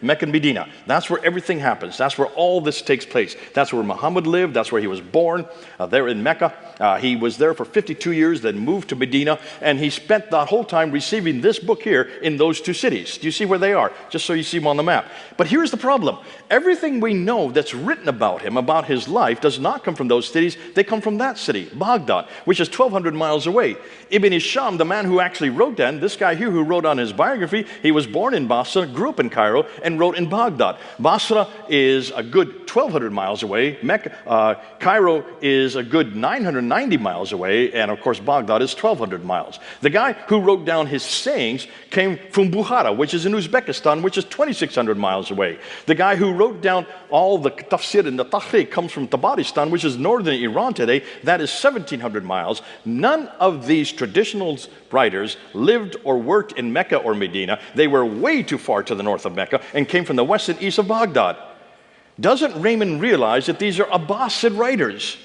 Mecca and Medina. That's where everything happens. That's where all this takes place. That's where Muhammad lived. That's where he was born, there in Mecca. He was there for 52 years, then moved to Medina, and he spent that whole time receiving this book here in those two cities. Do you see where they are? Just so you see them on the map. But here's the problem. Everything we know that's written about him, about his life, does not come from those cities. They come from that city, Baghdad, which is 1,200 miles away. Ibn Hisham, the man who actually wrote that, this guy here who wrote on his biography, he was born in Basra, grew up in Cairo, and wrote in Baghdad. Basra is a good 1,200 miles away. Cairo is a good 990 miles away, and of course Baghdad is 1,200 miles. The guy who wrote down his sayings came from Bukhara, which is in Uzbekistan, which is 2,600 miles away. The guy who wrote down all the tafsir and the tahqiq comes from Tabaristan, which is northern Iran today. That is 1,700 miles. None of these traditional writers lived or worked in Mecca or Medina. They were way too far to the north of Mecca and came from the west and east of Baghdad. Doesn't Raymond realize that these are Abbasid writers,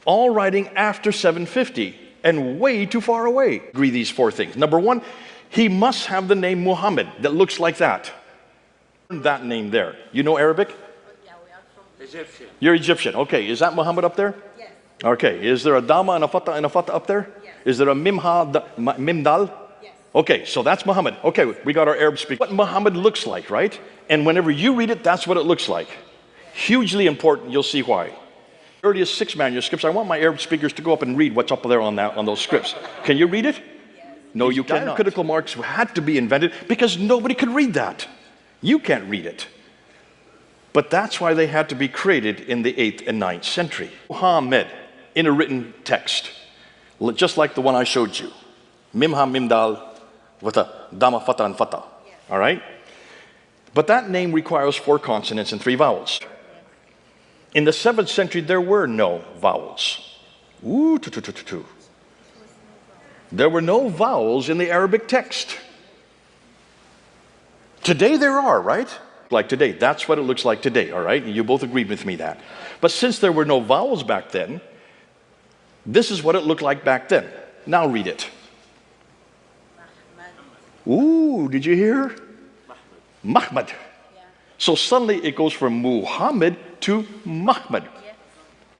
all writing after 750 and way too far away? Agree these four things. Number one, he must have the name Muhammad that looks like that. That name there. You know Arabic? Yeah, we are from Egyptian. You're Egyptian. Okay, is that Muhammad up there? Yes. Okay, is there a Dama and a Fatah up there? Yes. Is there a Mimdal? Yes. Okay, so that's Muhammad. Okay, we got our Arab speaker. What Muhammad looks like, right? And whenever you read it, that's what it looks like. Hugely important, you'll see why. Earliest 6 manuscripts, I want my Arab speakers to go up and read what's up there on those scripts. Can you read it? Yes. No, you cannot. Diacritical marks had to be invented because nobody could read that. You can't read it. But that's why they had to be created in the 8th and 9th century. Muhammad, in a written text, just like the one I showed you. Mimha, Mimdal, with a Dama, Fatah, and Fatah. Yes. All right? But that name requires 4 consonants and 3 vowels. In the 7th century, there were no vowels. Ooh, There were no vowels in the Arabic text. Today there are, right? Like today, that's what it looks like today, all right? You both agreed with me that. But since there were no vowels back then, this is what it looked like back then. Now read it. Ooh, did you hear? Muhammad. Yeah. So suddenly it goes from Muhammad to Muhammad.